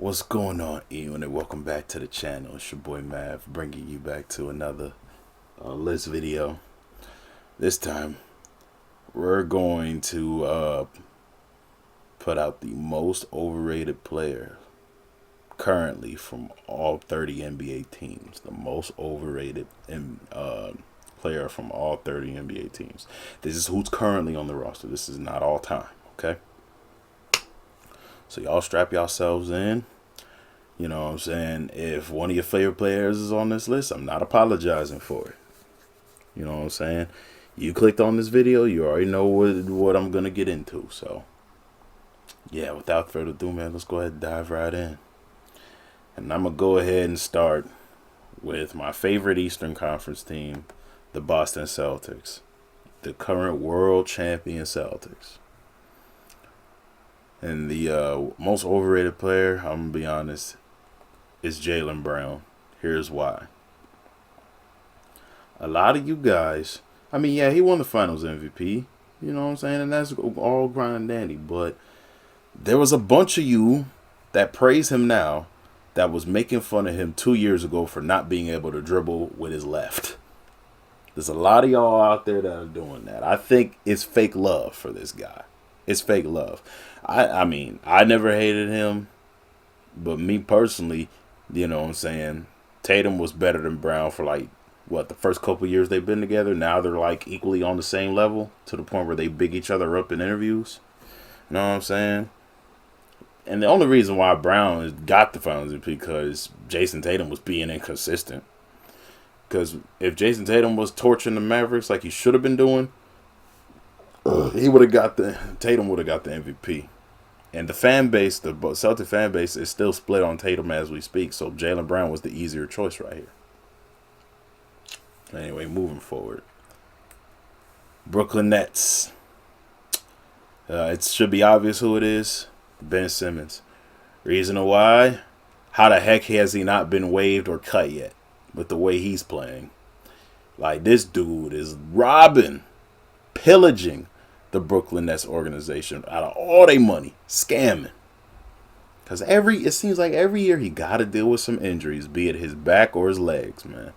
What's going on, Ewan, and welcome back to the channel. It's your boy Mav, bringing you back to another list video. This time, we're going to put out the most overrated player currently from all 30 NBA teams. The most overrated player from all 30 NBA teams. This is who's currently on the roster. This is not all time, okay? So y'all strap yourselves in. You know what I'm saying? If one of your favorite players is on this list, I'm not apologizing for it. You know what I'm saying? You clicked on this video, you already know what I'm going to get into. So, yeah, without further ado, man, let's go ahead and dive right in. And I'm going to go ahead and start with my favorite Eastern Conference team, the Boston Celtics. The current world champion Celtics. And the most overrated player, I'm going to be honest, is Jaylen Brown. Here's why. A lot of you guys, I mean, yeah, he won the Finals MVP. You know what I'm saying? And that's all grind and dandy. But there was a bunch of you that praise him now that was making fun of him 2 years ago for not being able to dribble with his left. There's a lot of y'all out there that are doing that. I think it's fake love for this guy. It's fake love. I mean, I never hated him, but me personally, you know what I'm saying, Tatum was better than Brown for the first couple years they've been together. Now they're equally on the same level to the point where they big each other up in interviews. You know what I'm saying? And the only reason why Brown got the finals is because Jason Tatum was being inconsistent. Because if Jason Tatum was torching the Mavericks like he should have been doing, Tatum would have got the MVP. And the fan base, the Celtic fan base, is still split on Tatum as we speak. So Jaylen Brown was the easier choice right here. Anyway, moving forward. Brooklyn Nets. It should be obvious who it is. Ben Simmons. Reason why? How the heck has he not been waived or cut yet? With the way he's playing. This dude is robbing, pillaging the Brooklyn Nets organization out of all their money, scamming. Because it seems like every year he got to deal with some injuries, be it his back or his legs, man.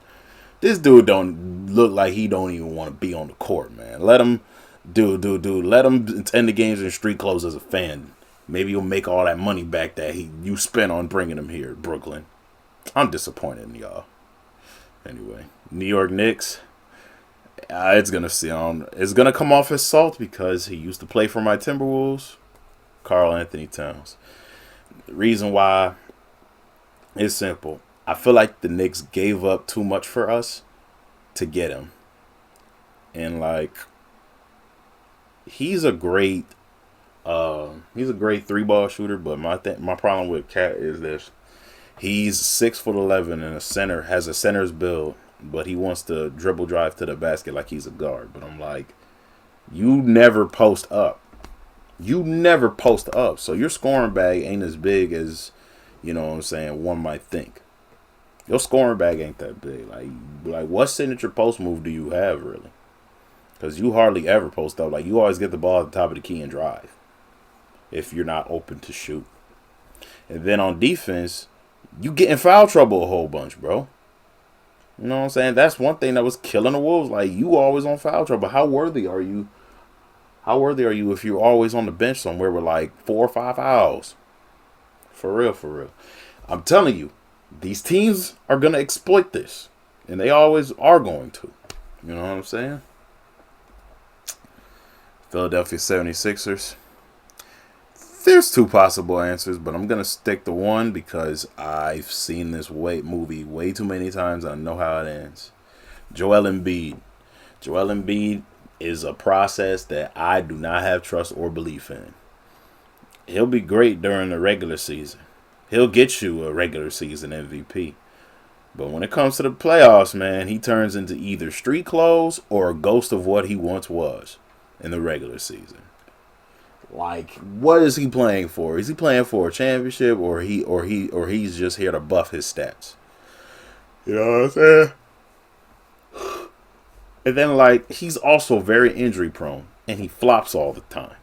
This dude don't look like he don't even want to be on the court, man. Let him, let him attend the games in street clothes as a fan. Maybe you'll make all that money back that you spent on bringing him here, Brooklyn. I'm disappointed in y'all. Anyway, New York Knicks. It's gonna come off as salt because he used to play for my Timberwolves, Karl Anthony Towns. The reason why is simple. I feel like the Knicks gave up too much for us to get him, and he's a great three-ball shooter. But my problem with Cat is this: he's 6'11" and has a center's build. But he wants to dribble drive to the basket like he's a guard. But I'm like, you never post up. So your scoring bag ain't as big as, you know what I'm saying, one might think. Your scoring bag ain't that big. Like what signature post move do you have, really? Because you hardly ever post up. You always get the ball at the top of the key and drive. If you're not open to shoot. And then on defense, you get in foul trouble a whole bunch, bro. You know what I'm saying? That's one thing that was killing the Wolves. You always on foul trouble. How worthy are you? If you're always on the bench somewhere with 4 or 5 fouls? For real. I'm telling you, these teams are going to exploit this. And they always are going to. You know what I'm saying? Philadelphia 76ers. There's two possible answers, but I'm going to stick to one because I've seen this movie way too many times. I know how it ends. Joel Embiid. Joel Embiid is a process that I do not have trust or belief in. He'll be great during the regular season. He'll get you a regular season MVP. But when it comes to the playoffs, man, he turns into either street clothes or a ghost of what he once was in the regular season. What is he playing for? Is he playing for a championship or he's just here to buff his stats? You know what I'm saying? And then he's also very injury prone and he flops all the time.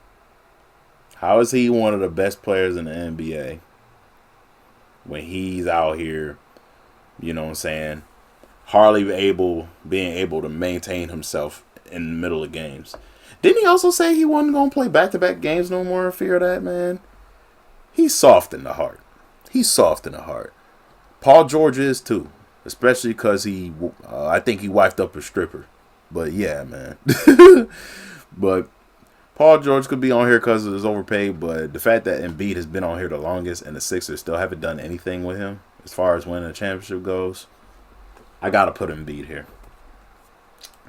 How is he one of the best players in the NBA when he's out here, you know what I'm saying, hardly being able to maintain himself in the middle of games. Didn't he also say he wasn't going to play back-to-back games no more in fear of that, man? He's soft in the heart. He's soft in the heart. Paul George is too. Especially because I think he wifed up a stripper. But yeah, man. But Paul George could be on here because of his overpaid. But the fact that Embiid has been on here the longest and the Sixers still haven't done anything with him as far as winning a championship goes, I got to put Embiid here.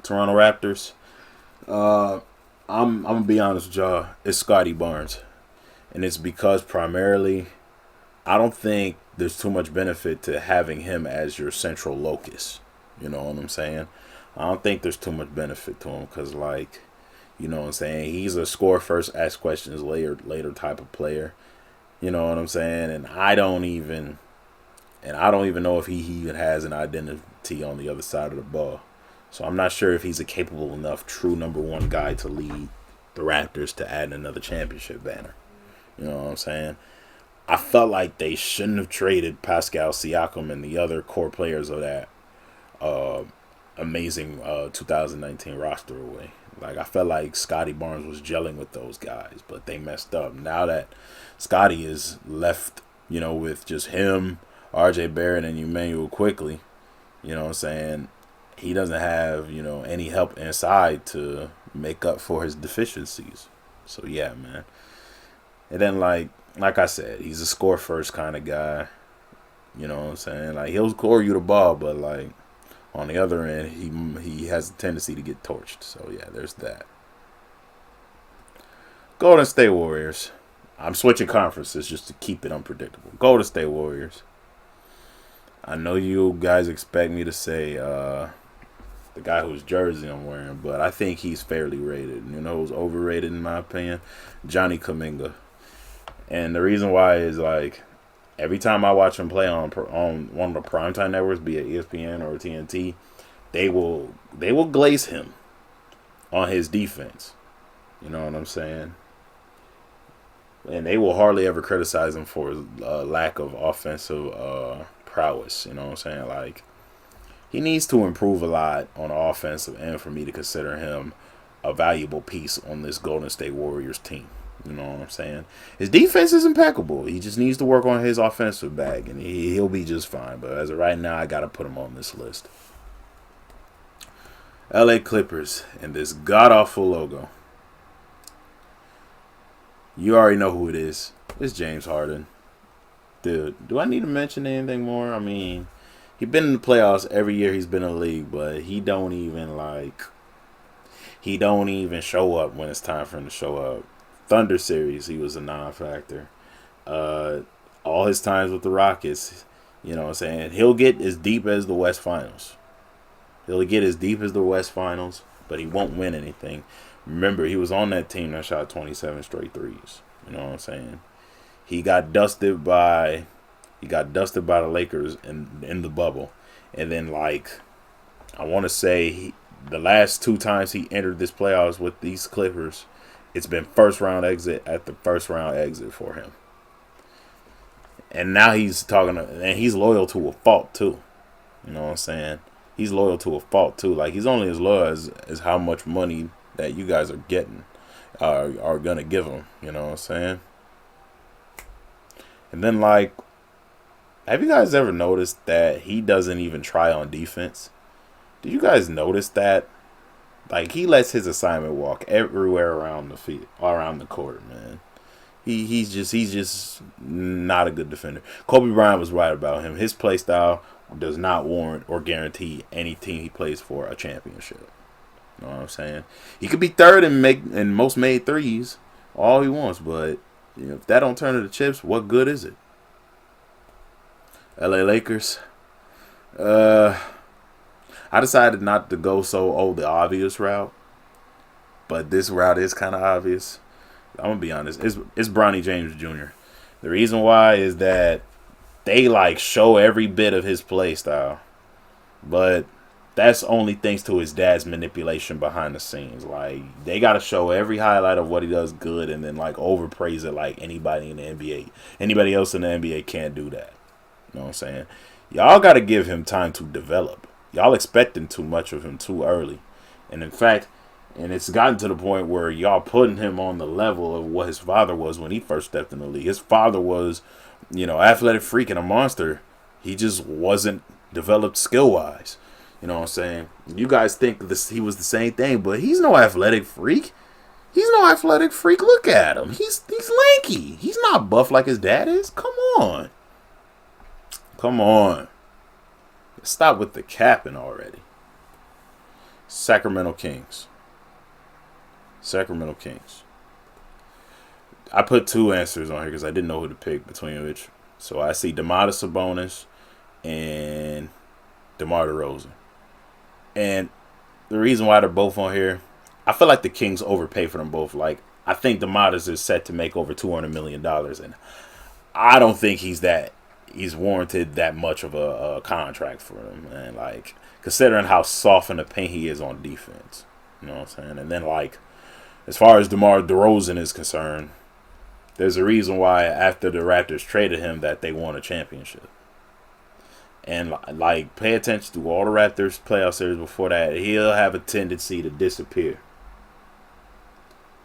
Toronto Raptors. I'm going to be honest with y'all. It's Scotty Barnes. And it's because primarily I don't think there's too much benefit to having him as your central locus. You know what I'm saying? I don't think there's too much benefit to him because, like, you know what I'm saying? He's a score first, ask questions later type of player. You know what I'm saying? And I don't even know if he even has an identity on the other side of the ball. So I'm not sure if he's a capable enough true number one guy to lead the Raptors to add another championship banner. You know what I'm saying? I felt like they shouldn't have traded Pascal Siakam and the other core players of that amazing 2019 roster away. Like, I felt like Scotty Barnes was gelling with those guys, but they messed up. Now that Scotty is left, you know, with just him, RJ Barrett, and Emmanuel Quickly, you know what I'm saying, he doesn't have, you know, any help inside to make up for his deficiencies. So, yeah, man. And then, like I said, he's a score first kind of guy. You know what I'm saying? Like, he'll score you the ball, but, like, on the other end, he has a tendency to get torched. So, yeah, there's that. Golden State Warriors. I'm switching conferences just to keep it unpredictable. Golden State Warriors. I know you guys expect me to say the guy whose jersey I'm wearing, but I think he's fairly rated. You know who's overrated in my opinion? Johnny Kuminga. And the reason why is, like, every time I watch him play on one of the primetime networks, be it ESPN or TNT, they will glaze him on his defense. You know what I'm saying? And they will hardly ever criticize him for his lack of offensive prowess. You know what I'm saying? Like, he needs to improve a lot on the offensive end for me to consider him a valuable piece on this Golden State Warriors team. You know what I'm saying? His defense is impeccable. He just needs to work on his offensive bag, and he'll be just fine. But as of right now, I got to put him on this list. LA Clippers and this god-awful logo. You already know who it is. It's James Harden. Dude, do I need to mention anything more? I mean, he's been in the playoffs every year he's been in the league, but he don't even show up when it's time for him to show up. Thunder series, he was a non-factor. All his times with the Rockets, you know what I'm saying, he'll get as deep as the West Finals. But he won't win anything. Remember, he was on that team that shot 27 straight threes. You know what I'm saying? He got dusted by the Lakers in the bubble. And then, like, I want to say the last two times he entered this playoffs with these Clippers, it's been first round exit at the first round exit for him. And now he's he's loyal to a fault too. You know what I'm saying? He's loyal to a fault too. Like, he's only as loyal as how much money that you guys are getting, are gonna give him. You know what I'm saying? And then, like, have you guys ever noticed that he doesn't even try on defense? Did you guys notice that? Like, he lets his assignment walk everywhere around the field, around the court, man. He's just not a good defender. Kobe Bryant was right about him. His play style does not warrant or guarantee any team he plays for a championship. You know what I'm saying? He could be third in most made threes, all he wants, but, you know, if that don't turn into chips, what good is it? LA Lakers. I decided not to go the obvious route, but this route is kind of obvious. I'm gonna be honest. It's Bronny James Jr. The reason why is that they, like, show every bit of his play style, but that's only thanks to his dad's manipulation behind the scenes. Like, they gotta show every highlight of what he does good, and then, like, overpraise it like anybody in the NBA. Anybody else in the NBA can't do that. You know what I'm saying? Y'all got to give him time to develop. Y'all expecting too much of him too early. And in fact, and it's gotten to the point where y'all putting him on the level of what his father was when he first stepped in the league. His father was, athletic freak and a monster. He just wasn't developed skill-wise. You know what I'm saying? You guys think he was the same thing, but he's no athletic freak. He's no athletic freak. Look at him. He's lanky. He's not buff like his dad is. Come on. Come on. Stop with the capping already. Sacramento Kings. Sacramento Kings. I put two answers on here because I didn't know who to pick between which. So I see Domantas Sabonis and DeMar DeRozan. And the reason why they're both on here, I feel like the Kings overpay for them both. Like, I think Domantas is set to make over $200 million. And I don't think he's warranted that much of a contract for him. And, like, considering how soft in the paint he is on defense. You know what I'm saying? And then, like, as far as DeMar DeRozan is concerned, there's a reason why after the Raptors traded him that they won a championship. And, like, pay attention to all the Raptors playoff series before that. He'll have a tendency to disappear.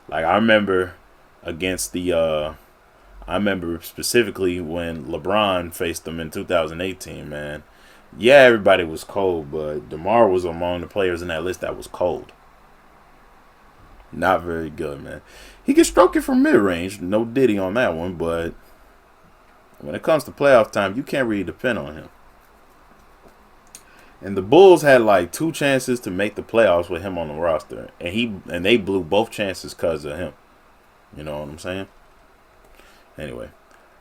Like, I remember specifically when LeBron faced them in 2018, man. Yeah, everybody was cold, but DeMar was among the players in that list that was cold. Not very good, man. He can stroke it from mid-range. No Diddy on that one, but when it comes to playoff time, you can't really depend on him. And the Bulls had like 2 chances to make the playoffs with him on the roster. And they blew both chances because of him. You know what I'm saying? Anyway,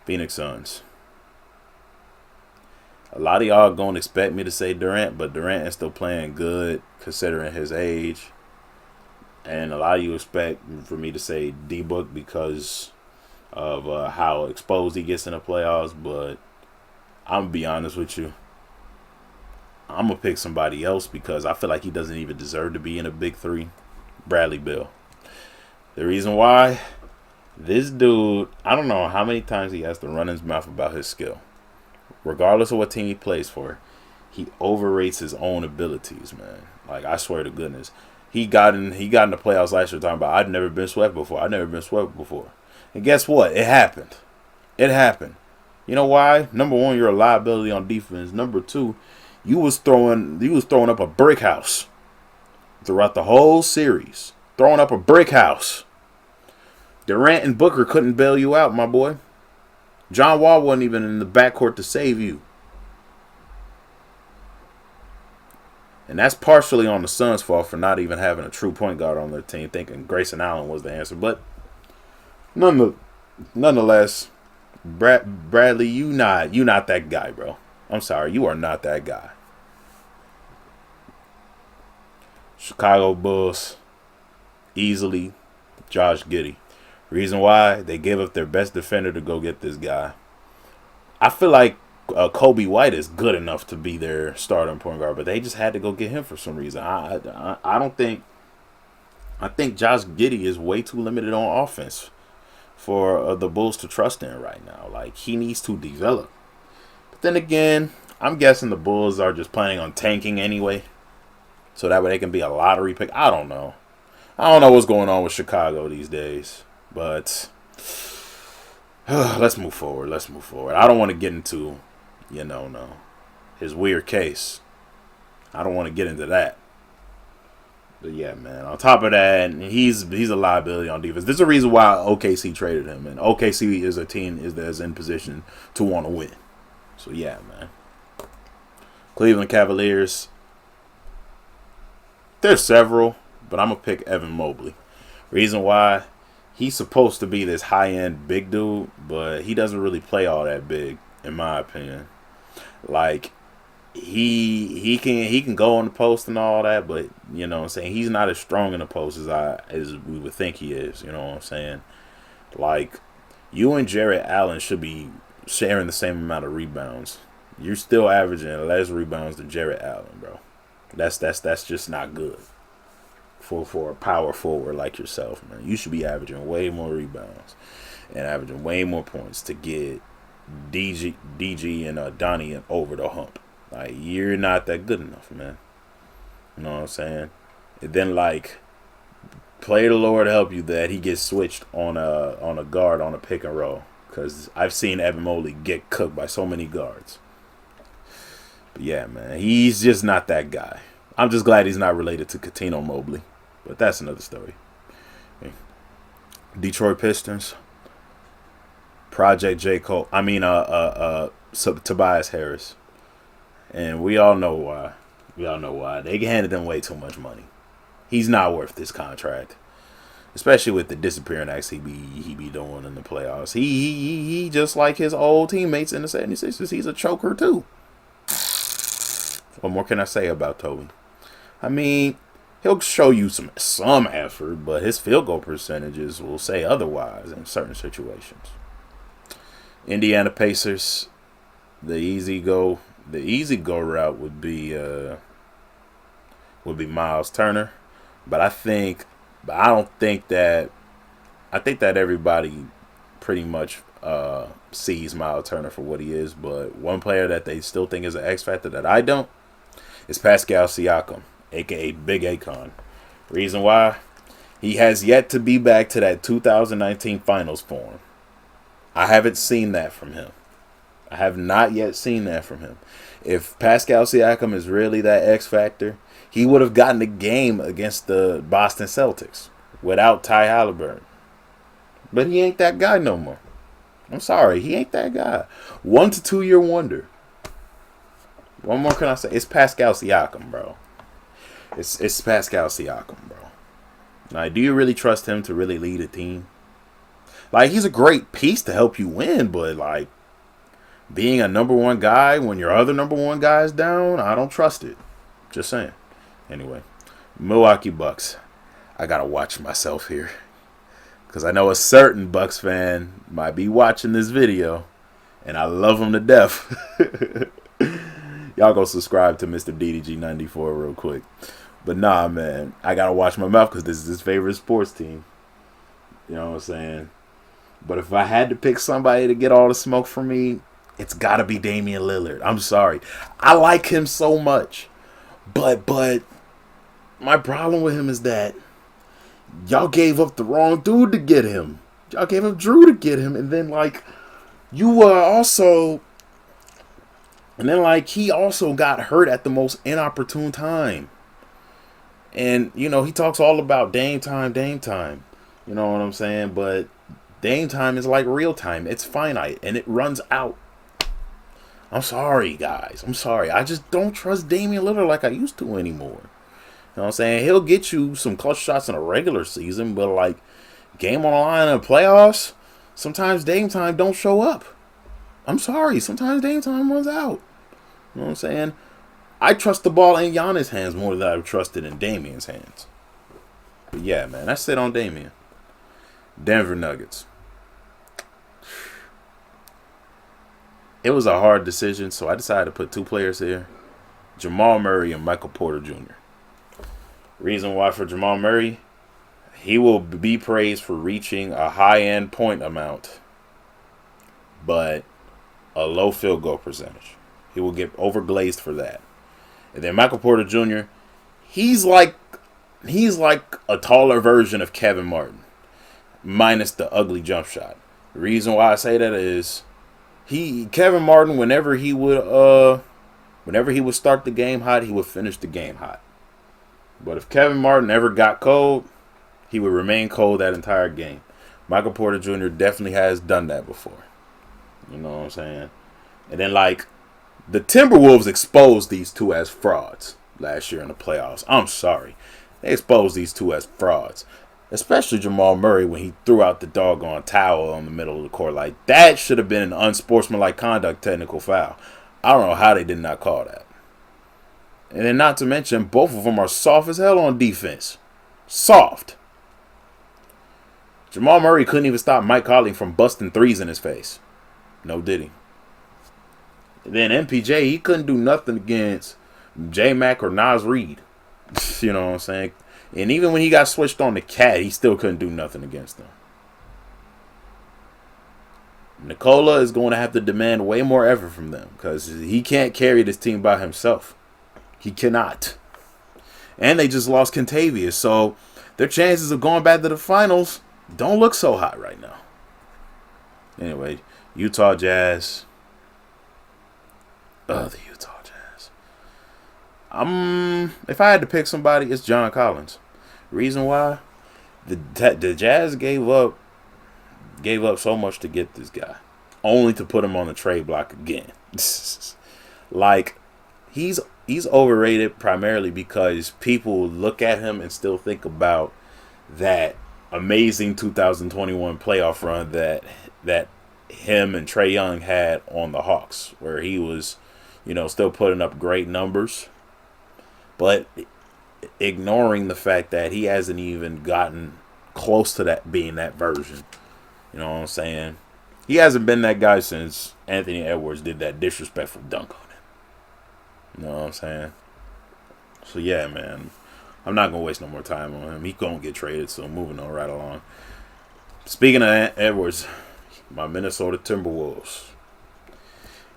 Phoenix Suns. A lot of y'all going to expect me to say Durant, but Durant is still playing good considering his age. And a lot of you expect for me to say D-Book because of how exposed he gets in the playoffs. But I'm going to be honest with you. I'm going to pick somebody else because I feel like he doesn't even deserve to be in a big 3. Bradley Beal. The reason why, this dude, I don't know how many times he has to run his mouth about his skill. Regardless of what team he plays for, he overrates his own abilities, man. Like, I swear to goodness. He got in the playoffs last year talking about, I've never been swept before. And guess what? It happened. You know why? Number 1, you're a liability on defense. Number 2, you was throwing up a brick house throughout the whole series. Throwing up a brick house. Durant and Booker couldn't bail you out, my boy. John Wall wasn't even in the backcourt to save you. And that's partially on the Suns' fault for not even having a true point guard on their team, thinking Grayson Allen was the answer. But nonetheless, Bradley, you not that guy, bro. I'm sorry, you are not that guy. Chicago Bulls, easily Josh Giddey. Reason why, they gave up their best defender to go get this guy. I feel like Kobe White is good enough to be their starting point guard, but they just had to go get him for some reason. I think Josh Giddey is way too limited on offense for the Bulls to trust in right now. Like, he needs to develop. But then again, I'm guessing the Bulls are just planning on tanking anyway, so that way they can be a lottery pick. I don't know what's going on with Chicago these days, but let's move forward. I don't want to get into, his weird case. I don't want to get into that. But yeah, man. On top of that, he's a liability on defense. There's a reason why OKC traded him, and OKC is a team that's in position to want to win. So yeah, man. Cleveland Cavaliers. There's several, but I'm gonna pick Evan Mobley. Reason why, he's supposed to be this high-end big dude, but he doesn't really play all that big, in my opinion. Like, he can go on the post and all that, but you know what I'm saying, he's not as strong in the post as we would think he is. You know what I'm saying? Like, you and Jarrett Allen should be sharing the same amount of rebounds. You're still averaging less rebounds than Jarrett Allen, bro. That's just not good for a power forward like yourself, man. You should be averaging way more rebounds and averaging way more points to get DG and Donnie over the hump. Like, you're not that good enough, man. You know what I'm saying? And then, like, play the Lord help you that he gets switched on a guard on a pick and roll. Because I've seen Evan Mobley get cooked by so many guards. But yeah, man, he's just not that guy. I'm just glad he's not related to Cuttino Mobley. But that's another story. Detroit Pistons. Project J. Cole. Tobias Harris. And we all know why. They handed him way too much money. He's not worth this contract. Especially with the disappearing acts he be doing in the playoffs. He just like his old teammates in the 76ers. He's a choker too. What more can I say about Toby? I mean, he'll show you some effort, but his field goal percentages will say otherwise in certain situations. Indiana Pacers, the easy go route would be Miles Turner, I think that everybody pretty much sees Miles Turner for what he is. But one player that they still think is an X factor that I don't is Pascal Siakam, aka Big Akon. Reason why? He has yet to be back to that 2019 Finals form. I haven't seen that from him. I have not yet seen that from him. If Pascal Siakam is really that X factor, he would have gotten the game against the Boston Celtics without Ty Halliburton. But he ain't that guy no more. I'm sorry, he ain't that guy. 1 to 2 year wonder. One more can I say? It's Pascal Siakam, bro. It's Pascal Siakam, bro. Like, do you really trust him to really lead a team? Like, he's a great piece to help you win, but like being a number one guy when your other number one guy is down, I don't trust it. Just saying. Anyway, Milwaukee Bucks. I gotta watch myself here, because I know a certain Bucks fan might be watching this video, and I love him to death. Y'all go subscribe to Mr. DDG94 real quick. But nah, man, I gotta watch my mouth because this is his favorite sports team. You know what I'm saying? But if I had to pick somebody to get all the smoke from me, it's gotta be Damian Lillard. I'm sorry. I like him so much. But my problem with him is that y'all gave up the wrong dude to get him. Y'all gave up Drew to get him. And then, like, he also got hurt at the most inopportune time. And, you know, he talks all about Dame time. You know what I'm saying? But Dame time is like real time. It's finite, and it runs out. I'm sorry, guys. I'm sorry. I just don't trust Damian Lillard like I used to anymore. You know what I'm saying? He'll get you some clutch shots in a regular season, but, like, game on the line in the playoffs, sometimes Dame time don't show up. I'm sorry. Sometimes Dame time runs out. You know what I'm saying? I trust the ball in Giannis' hands more than I've trusted in Damian's hands. But yeah, man, that's it on Damian. Denver Nuggets. It was a hard decision, so I decided to put two players here. Jamal Murray and Michael Porter Jr. Reason why for Jamal Murray, he will be praised for reaching a high-end point amount, but a low field goal percentage. He will get overglazed for that. And then Michael Porter Jr., he's like a taller version of Kevin Martin, minus the ugly jump shot. The reason why I say that is Kevin Martin, whenever he would start the game hot, he would finish the game hot. But if Kevin Martin ever got cold, he would remain cold that entire game. Michael Porter Jr. definitely has done that before. You know what I'm saying? And then, like, the Timberwolves exposed these two as frauds last year in the playoffs. I'm sorry. They exposed these two as frauds. Especially Jamal Murray when he threw out the doggone towel on the middle of the court. Like, that should have been an unsportsmanlike conduct technical foul. I don't know how they did not call that. And then not to mention, both of them are soft as hell on defense. Soft. Jamal Murray couldn't even stop Mike Conley from busting threes in his face. No did he. And then MPJ, he couldn't do nothing against J-Mac or Nas Reed. You know what I'm saying? And even when he got switched on to Cat, he still couldn't do nothing against them. Nikola is going to have to demand way more effort from them because he can't carry this team by himself. He cannot. And they just lost Kentavious, so their chances of going back to the finals don't look so hot right now. Anyway, Utah Jazz. The Utah Jazz. If I had to pick somebody, it's John Collins. Reason why? The Jazz gave up so much to get this guy, only to put him on the trade block again. Like, he's overrated primarily because people look at him and still think about that amazing 2021 playoff run that him and Trae Young had on the Hawks, where he was, still putting up great numbers, but ignoring the fact that he hasn't even gotten close to that being that version. You know what I'm saying? He hasn't been that guy since Anthony Edwards did that disrespectful dunk on him. You know what I'm saying? So yeah, man, I'm not gonna waste no more time on him. He gonna get traded, so moving on right along. Speaking of Edwards, my Minnesota Timberwolves.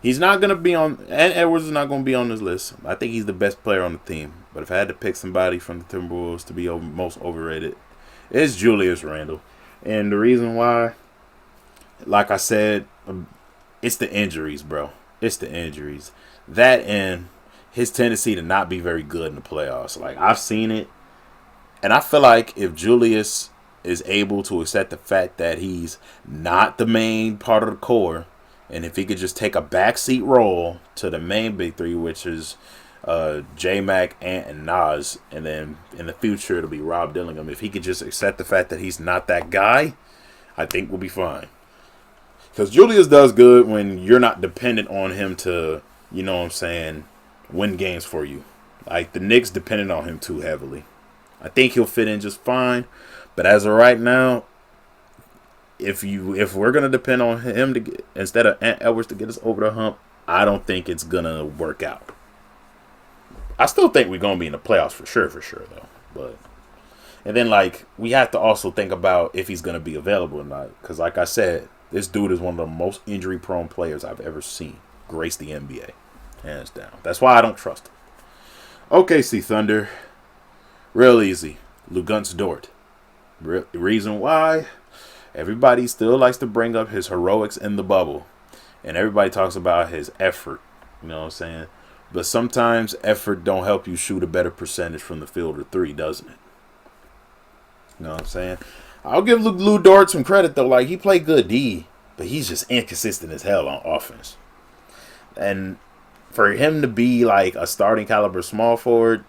He's not gonna be on. And Edwards is not gonna be on this list. I think he's the best player on the team. But if I had to pick somebody from the Timberwolves to be most overrated, it's Julius Randle. And the reason why, like I said, it's the injuries, bro. It's the injuries. That and his tendency to not be very good in the playoffs. Like, I've seen it. And I feel like if Julius is able to accept the fact that he's not the main part of the core, and if he could just take a backseat role to the main big three, which is J-Mac, Ant, and Nas, and then in the future it'll be Rob Dillingham. If he could just accept the fact that he's not that guy, I think we'll be fine. Because Julius does good when you're not dependent on him to, win games for you. Like, the Knicks depended on him too heavily. I think he'll fit in just fine. But as of right now, if we're gonna depend on him to get, instead of Ant Edwards to get us over the hump, I don't think it's gonna work out. I still think we're gonna be in the playoffs for sure though. And then, like, we have to also think about if he's gonna be available or not. Because, like I said, this dude is one of the most injury-prone players I've ever seen grace the NBA, hands down. That's why I don't trust him. OKC Thunder, real easy. Luguentz Dort. Reason why? Everybody still likes to bring up his heroics in the bubble. And everybody talks about his effort. You know what I'm saying? But sometimes effort don't help you shoot a better percentage from the field or three, doesn't it? You know what I'm saying? I'll give Lou Dort some credit, though. Like, he played good D, but he's just inconsistent as hell on offense. And for him to be, like, a starting caliber small forward,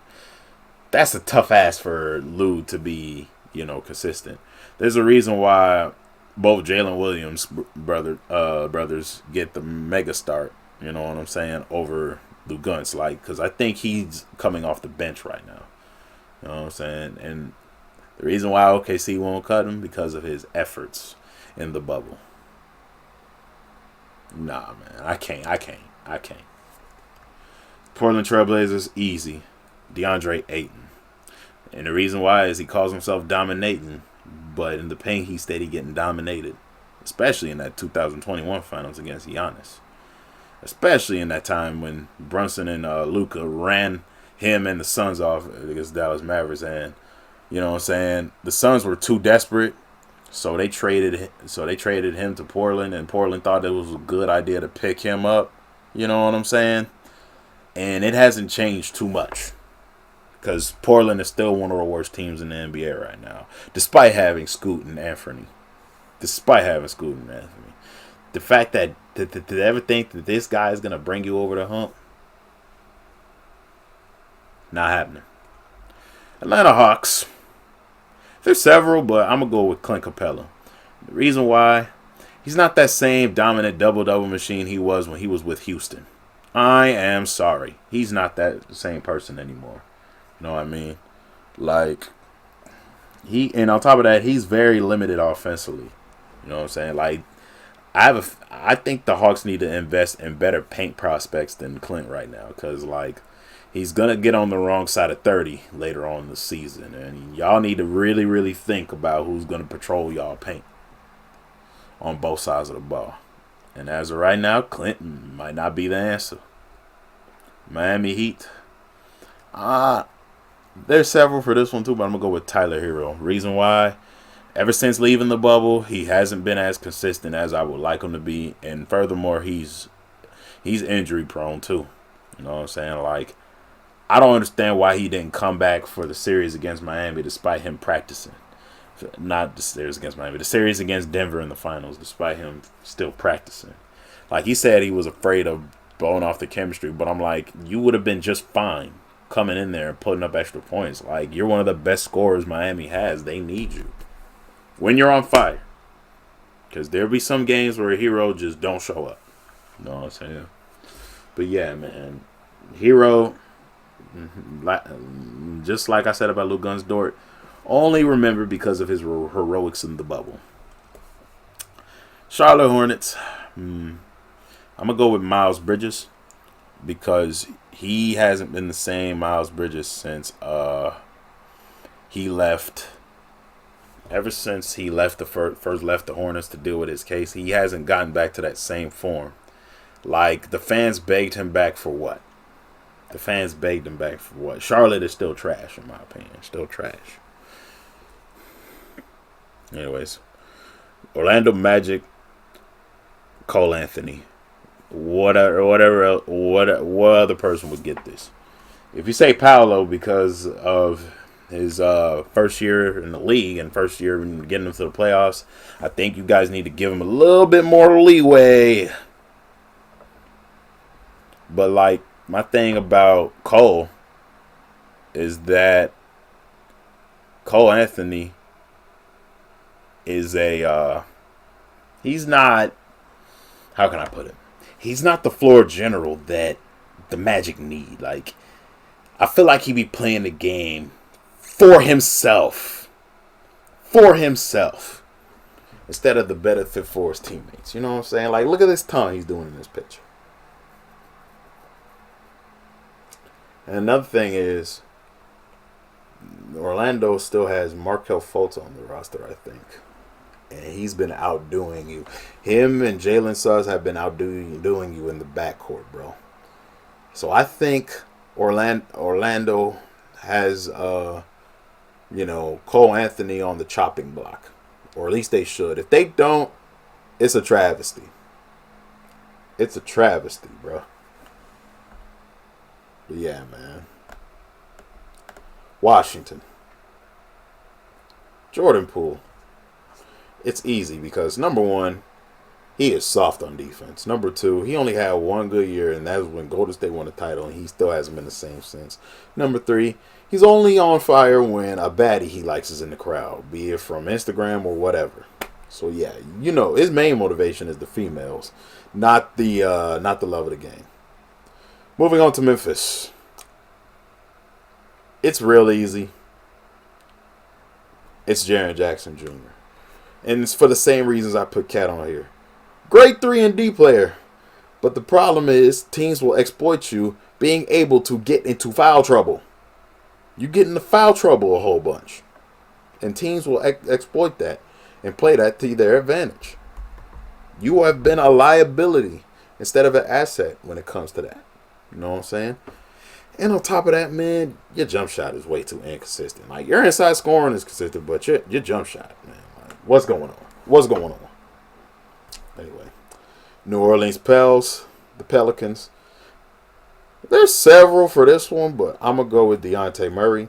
that's a tough ask for Lou to be, consistent. There's a reason why both Jalen Williams brothers get the mega start, you know what I'm saying, over Luguentz, like, because I think he's coming off the bench right now. You know what I'm saying? And the reason why OKC won't cut him because of his efforts in the bubble. Nah, man, I can't. Portland Trailblazers, easy. DeAndre Ayton. And the reason why is he calls himself dominating, but in the paint he steady getting dominated, especially in that 2021 finals against Giannis. Especially in that time when Brunson and Luka ran him and the Suns off against Dallas Mavericks, and you know what I'm saying, the Suns were too desperate, so they traded him to Portland, and Portland thought it was a good idea to pick him up. You know what I'm saying? And it hasn't changed too much. Because Portland is still one of the worst teams in the NBA right now. Despite having Scoot and Anthony. The fact that to ever think that this guy is going to bring you over the hump. Not happening. Atlanta Hawks. There's several, but I'm going to go with Clint Capella. The reason why, he's not that same dominant double-double machine he was when he was with Houston. I am sorry. He's not that same person anymore. You know what I mean? Like, and on top of that, he's very limited offensively. You know what I'm saying? Like, I think the Hawks need to invest in better paint prospects than Clint right now, because, like, he's going to get on the wrong side of 30 later on in the season, and y'all need to really, really think about who's going to patrol y'all paint on both sides of the ball. And as of right now, Clinton might not be the answer. Miami Heat. There's several for this one too, but I'm going to go with Tyler Hero. Reason why? Ever since leaving the bubble, he hasn't been as consistent as I would like him to be. And furthermore, he's injury prone too. You know what I'm saying? Like, I don't understand why he didn't come back for the series against Miami despite him practicing. Not the series against Miami, the series against Denver in the finals, despite him still practicing. Like, he said he was afraid of blowing off the chemistry, but I'm like, you would have been just fine coming in there and putting up extra points. Like, you're one of the best scorers Miami has. They need you when you're on fire. Because there'll be some games where a Hero just don't show up. You know what I'm saying? But yeah, man. Hero, just like I said about Lou Gunsdort, only remember because of his heroics in the bubble. Charlotte Hornets. I'm going to go with Miles Bridges because he hasn't been the same Miles Bridges since he left. Ever since he left first left the Hornets to deal with his case, he hasn't gotten back to that same form. Like, the fans begged him back for what? Charlotte is still trash, in my opinion. Still trash. Anyways, Orlando Magic, Cole Anthony. What other person would get this? If you say Paolo because of his first year in the league and first year in getting him to the playoffs, I think you guys need to give him a little bit more leeway. But, like, my thing about Cole is that Cole Anthony is he's not, how can I put it? He's not the floor general that the Magic need. Like, I feel like he be playing the game for himself. Instead of the benefit for his teammates. You know what I'm saying? Like, look at this ton he's doing in this picture. And another thing is, Orlando still has Markelle Fultz on the roster, I think. And he's been outdoing you. Him and Jalen Suggs have been outdoing you in the backcourt, bro. So I think Orlando has, Cole Anthony on the chopping block. Or at least they should. If they don't, it's a travesty. It's a travesty, bro. But yeah, man. Washington. Jordan Poole. It's easy because, number one, he is soft on defense. Number two, he only had one good year, and that was when Golden State won the title, and he still hasn't been the same since. Number three, he's only on fire when a baddie he likes is in the crowd, be it from Instagram or whatever. So, yeah, his main motivation is the females, not the love of the game. Moving on to Memphis. It's real easy. It's Jaren Jackson Jr. And it's for the same reasons I put Cat on here. Great 3-and-D player. But the problem is teams will exploit you being able to get into foul trouble. You get into foul trouble a whole bunch. And teams will exploit that and play that to their advantage. You have been a liability instead of an asset when it comes to that. You know what I'm saying? And on top of that, man, your jump shot is way too inconsistent. Like, your inside scoring is consistent, but your jump shot, man. Like, what's going on? Anyway, New Orleans Pels, the Pelicans. There's several for this one, but I'm going to go with Dejounte Murray.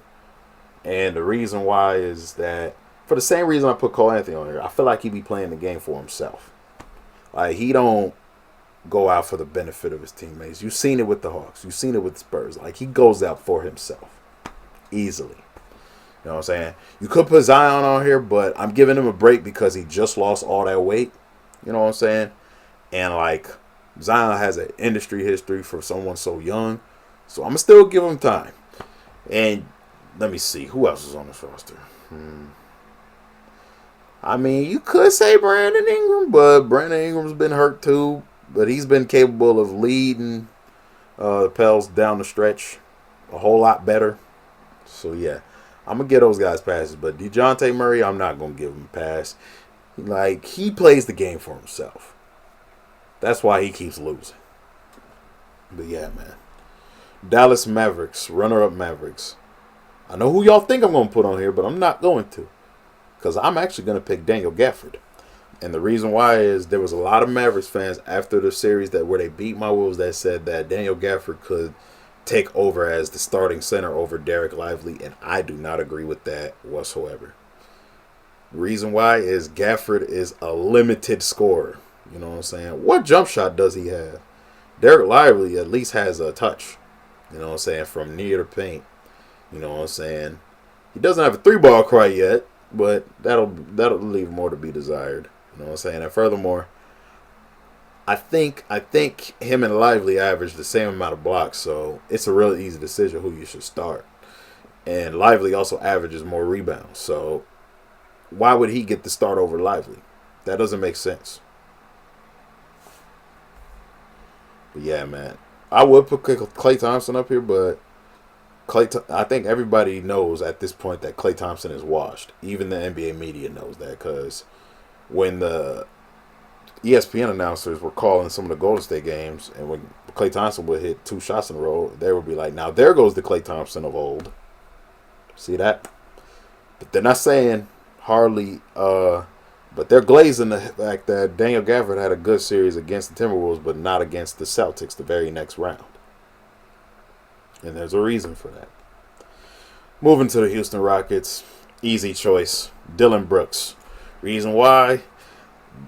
And the reason why is that, for the same reason I put Cole Anthony on here, I feel like he be playing the game for himself. Like, he don't go out for the benefit of his teammates. You've seen it with the Hawks. You've seen it with the Spurs. Like, he goes out for himself. Easily. You know what I'm saying? You could put Zion on here, but I'm giving him a break because he just lost all that weight. You know what I'm saying? And, like, Zion has an industry history for someone so young. So I'm going to still give him time. And let me see. Who else is on this roster? I mean, you could say Brandon Ingram, but Brandon Ingram's been hurt too. But he's been capable of leading the Pels down the stretch a whole lot better. So, yeah, I'm going to give those guys passes. But Dejounte Murray, I'm not going to give him a pass. Like, he plays the game for himself. That's why he keeps losing. But yeah, man. Dallas Mavericks, runner-up Mavericks. I know who y'all think I'm going to put on here, but I'm not going to. Because I'm actually going to pick Daniel Gafford. And the reason why is there was a lot of Mavericks fans after the series where they beat my Wolves that said that Daniel Gafford could take over as the starting center over Derek Lively. And I do not agree with that whatsoever. The reason why is Gafford is a limited scorer. You know what I'm saying? What jump shot does he have? Derek Lively at least has a touch. You know what I'm saying? From near the paint. You know what I'm saying? He doesn't have a 3-ball quite yet, but that'll leave more to be desired. You know what I'm saying? And furthermore, I think him and Lively average the same amount of blocks, so it's a really easy decision who you should start. And Lively also averages more rebounds, so why would he get the start over Lively? That doesn't make sense. But yeah, man. I would put Klay Thompson up here, but I think everybody knows at this point that Klay Thompson is washed. Even the NBA media knows that, because when the ESPN announcers were calling some of the Golden State games, and when Klay Thompson would hit 2 shots in a row, they would be like, now there goes the Klay Thompson of old. See that? But they're not saying hardly, but they're glazing the fact that Daniel Gafford had a good series against the Timberwolves, but not against the Celtics the very next round. And there's a reason for that. Moving to the Houston Rockets, easy choice, Dillon Brooks. Reason why?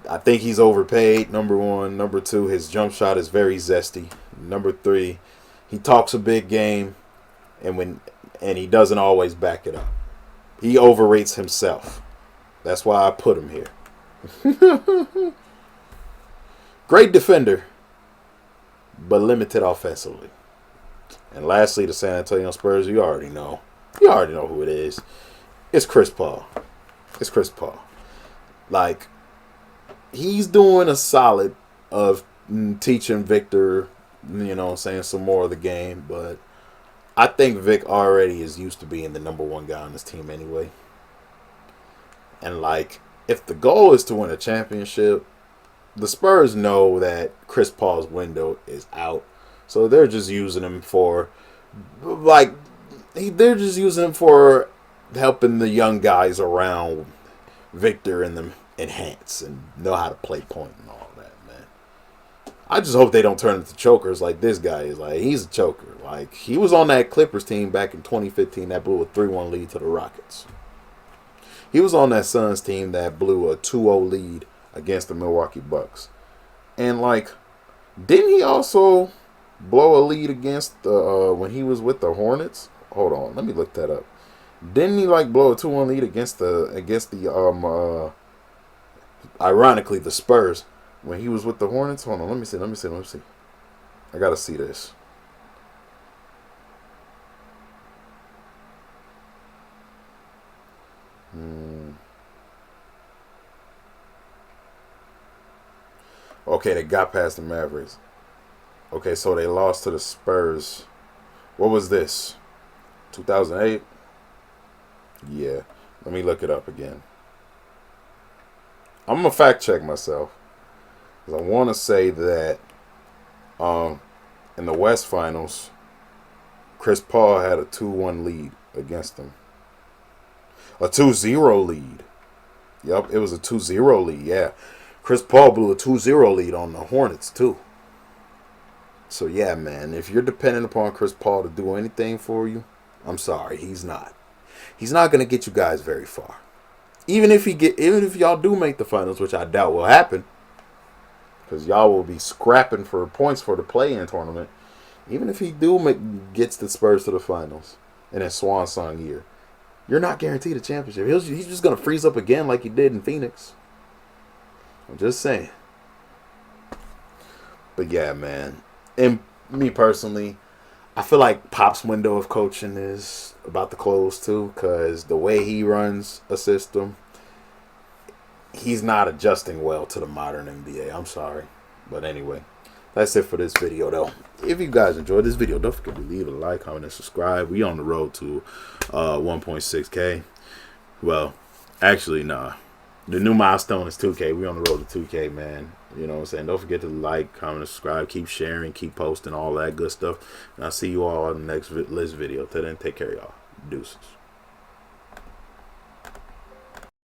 I think he's overpaid, number one. Number two, his jump shot is very zesty. Number three, he talks a big game, and he doesn't always back it up. He overrates himself. That's why I put him here. Great defender, but limited offensively. And lastly, the San Antonio Spurs, you already know. You already know who it is. It's Chris Paul. It's Chris Paul. Like, he's doing a solid of teaching Victor, you know what I'm saying, some more of the game. But I think Vic already is used to being the number one guy on this team anyway. And, like, if the goal is to win a championship, the Spurs know that Chris Paul's window is out. So they're just using him for, like, they're just using him for helping the young guys around Victor and them enhance and know how to play point and all that, man. I just hope they don't turn into chokers like this guy is. Like, he's a choker. Like, he was on that Clippers team back in 2015 that blew a 3-1 lead to the Rockets. He was on that Suns team that blew a 2-0 lead against the Milwaukee Bucks. And, like, didn't he also blow a lead against the when he was with the Hornets? Hold on, let me look that up. Didn't he like blow a 2-1 lead against the ironically the Spurs when he was with the Hornets? Hold on, let me see. I gotta see this. Okay, they got past the Mavericks. Okay, so they lost to the Spurs. What was this? 2008? Yeah. Let me look it up again. I'm going to fact check myself. Because I want to say that in the West Finals, Chris Paul had a 2-1 lead against them. A 2-0 lead. Yep, it was a 2-0 lead, yeah. Chris Paul blew a 2-0 lead on the Hornets, too. So, yeah, man, if you're dependent upon Chris Paul to do anything for you, I'm sorry, he's not. He's not going to get you guys very far. Even if y'all do make the finals, which I doubt will happen, because y'all will be scrapping for points for the play-in tournament. Even if he gets the Spurs to the finals in his swan song year, you're not guaranteed a championship. He's just going to freeze up again like he did in Phoenix. I'm just saying. But yeah, man. And me personally, I feel like Pop's window of coaching is about to close too, because the way he runs a system, he's not adjusting well to the modern NBA. I'm sorry. But anyway, that's it for this video, though. If you guys enjoyed this video, don't forget to leave a like, comment, and subscribe. We on the road to 1.6K. Well, actually, nah. The new milestone is 2K. We on the road to 2K, man. You know what I'm saying? Don't forget to like, comment, subscribe, keep sharing, keep posting, all that good stuff. And I'll see you all on the next list video. Till then, take care, y'all. Deuces.